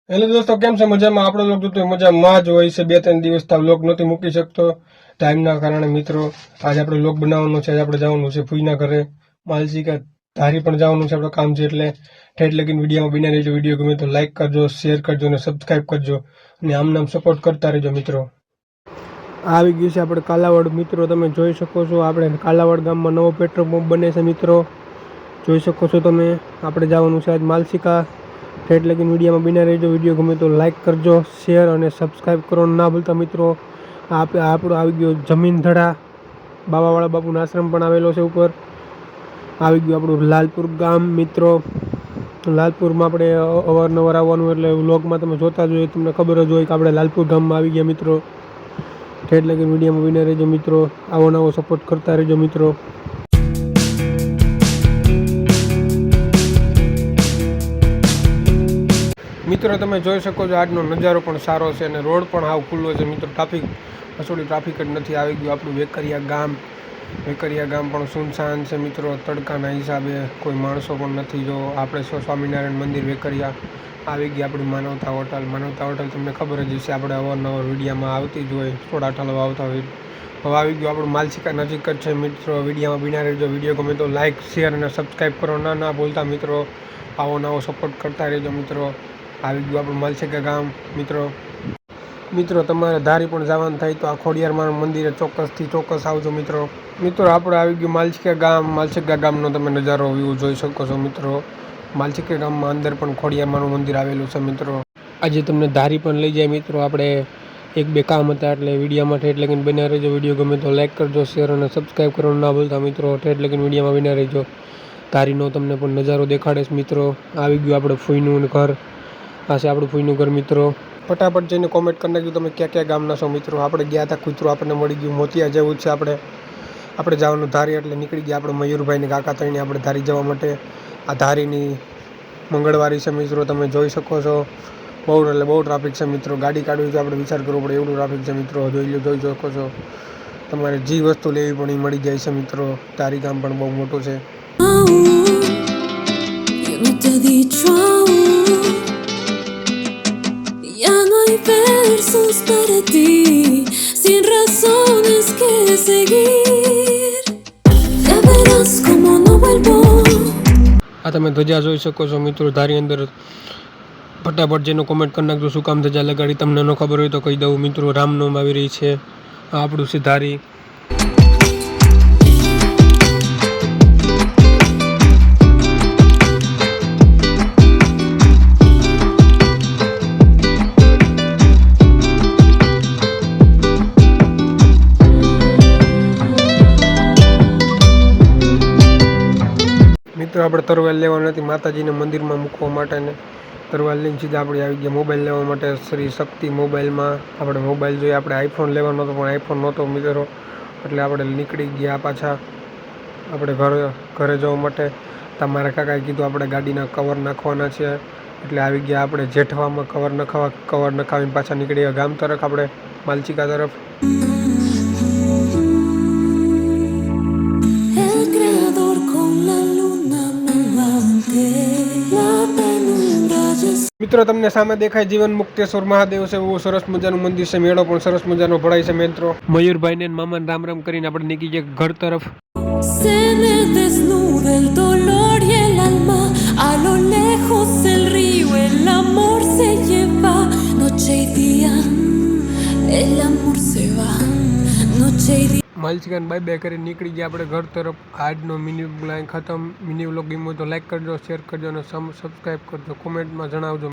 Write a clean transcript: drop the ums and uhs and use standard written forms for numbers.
Hello દોસ્તો, કેમ છે? મજામાં? આપણો લોક તો મજામાં જ હોય છે. 2-3 દિવસથી લોક નથી મૂકી શકતો ટાઈમના કારણે. મિત્રો, આજે આપણે લોક બનાવવાનો છે. આજે આપણે જવાનું છે ફૂઈના ઘરે માલસીકા ધારી પણ જવાનું છે. આપણે કામ છે એટલે ઠેઠ લગીને વિડીયોમાં બિના રહેજો. વિડીયો ગમે તો લાઇક કરજો, શેર કરજો અને સબસ્ક્રાઈબ કરજો અને આમ સપોર્ટ કરતા રહેજો. મિત્રો, આવી ગયું છે આપણે કાલાવડ. મિત્રો, તમે જોઈ શકો છો આપણે કાલાવડ ગામમાં નવો પેટ્રોલ પંપ બને છે. મિત્રો, જોઈ શકો છો તમે. આપણે જવાનું છે આજ માલસીકા. ઠેઠ લગીને વિડીયોમાં બિના રહેજો. વિડીયો ગમે તો લાઇક કરજો, શેર અને સબસ્ક્રાઈબ કરવાનું ના ભૂલતા. મિત્રો, આપણો આવી ગયો જમીન ધડા. બાવાવાળા બાપુનો આશ્રમ પણ આવેલો છે ઉપર. આવી ગયું આપણું લાલપુર ગામ. મિત્રો, લાલપુરમાં આપણે અવારનવાર આવવાનું એટલે વ્લોગમાં તમે જોતા જ હોય, તમને ખબર જ હોય કે આપણે લાલપુર ગામમાં આવી ગયા. મિત્રો, ઠેઠ લગીને વિડીયોમાં બિના રહેજો. મિત્રો, આવો નવો સપોર્ટ કરતા રહેજો. મિત્રો, તમે જોઈ શકો છો આજનો નજારો પણ સારો છે અને રોડ પણ હાવ ખુલ્લો છે. મિત્રો, ટ્રાફિક જ નથી. આવી ગયું આપણું વેકરિયા ગામ. વેકરિયા ગામ પણ સુનસાન છે. મિત્રો, તડકાના હિસાબે કોઈ માણસો પણ નથી. જો આપણે સ્વામિનારાયણ મંદિર વેકરિયા આવી ગઈ આપણી માનવતા હોટલ. માનવતા હોટલ તમને ખબર જ હશે, આપણે અવારનવાર વિડીયોમાં આવતી જ હોય, થોડા ઠાલવા આવતા હોય. હવે આવી ગયું આપણું માલસીકા નજીક જ છે. મિત્રો, વિડીયોમાં બિના રહેજો. વિડીયો ગમે તો લાઇક, શેર અને સબસ્ક્રાઈબ કરો ના ભૂલતા. મિત્રો, આવો નવો સપોર્ટ કરતા રહેજો. મિત્રો, આવી ગયું આપણું માલસીકા ગામ. મિત્રો, તમારે ધારી પણ જવાનું થાય તો આ ખોડિયાર મંદિરે ચોક્કસ આવજો. મિત્રો, આપણે આવી ગયું માલસીકા ગામ. માલસીકા ગામનો તમે નજારો વ્યૂ જોઈ શકો છો. મિત્રો, માલસીકા ગામમાં અંદર પણ ખોડિયારમાંનું મંદિર આવેલું છે. મિત્રો, આજે તમને ધારી પણ લઈ જાય. મિત્રો, આપણે 1-2 કામ હતા એટલે વિડીયોમાં ઠેઠ લગીને બન્યા રહેજો. વિડીયો ગમે તો લાઇક કરજો, શેર અને સબસ્ક્રાઈબ કરવાનું ના ભૂલતા. મિત્રો, ઠેઠ લગીને વિડીયોમાં બન્યા રહેજો. ધારીનો તમને પણ નજારો દેખાડે. મિત્રો, આવી ગયું આપણે ફૂઈનું ઘર. આ છે આપણું ફૂઈનું ઘર. મિત્રો, ફટાફટ જઈને કોમેન્ટ કરી નાખ્યું તમે ક્યાં ગામના છો. મિત્રો, આપણે ગયા હતા કૂતરું આપણને મળી ગયું. મોતિયા જેવું જ છે. આપણે જવાનું ધારી એટલે નીકળી ગયા આપણે મયુરભાઈને કાકા થઈને આપણે ધારી જવા માટે. આ ધારીની મંગળવારી છે. મિત્રો, તમે જોઈ શકો છો. બહુ ટ્રાફિક છે. મિત્રો, ગાડી કાઢવી તો આપણે વિચાર કરવો પડે એવું ટ્રાફિક છે. મિત્રો, જોઈ શકો છો. તમારે જે વસ્તુ લેવી પણ એ મળી જાય છે. મિત્રો, ધારી ગામ પણ બહુ મોટું છે. Versos para ti, sin razones que seguir. Ya verás como no vuelvo. આ તમે ધજા જોઈ શકો છો. મિત્રો, ધારી અંદર ફટાફટ જેનો કોમેન્ટ કરી નાખજો શું કામ ધજા લગાડી. તમને ન ખબર હોય તો કહી દઉં. મિત્રો, રામનવમી આવી રહી છે. આ આપણું છે ધારી. મિત્રો, આપણે તરવાલ લેવા નથી, માતાજીને મંદિરમાં મૂકવા માટે ને તરવાલ લઈને સીધા આપણે આવી ગયા મોબાઈલ લેવા માટે. શ્રી શક્તિ મોબાઈલમાં આપણે મોબાઈલ જોઈએ. આપણે આઈફોન લેવાનો હતો પણ આઈફોન નહોતો. મિત્રો, એટલે આપણે નીકળી ગયા પાછા આપણે ઘરે જવા માટે. તમારા કાકાએ કીધું આપણે ગાડીના કવર નાખવાના છે એટલે આવી ગયા આપણે જેઠવામાં કવર નખાવીને પાછા નીકળી ગયા ગામ તરફ, આપણે માલસીકા તરફ. મિત્રો, તમને સામે દેખાય જીવન મુક્તેશ્વર મહાદેવ છે. બહુ સરસ મજાનું મંદિર છે. મેળો પણ સરસ મજાનો ભરાય છે. મિત્રો, મયુરભાઈને મામાને રામ કરીને આપણે નીકળી ગયા ઘર તરફ. Se me desnuda el dolor y el alma, a lo lejos el río, el amor se lleva, noche y día, el amor se va, noche y día. માલસીકાને બાય કરીને નીકળી ગયા આપણે ઘર તરફ. આજનો મિની બ્લોગ ખતમ. મિની વ્લોગ ગમ્યો તો લાઈક કરજો, શેર કરજો અને સબસ્ક્રાઈબ કરજો. કોમેન્ટમાં જણાવજો.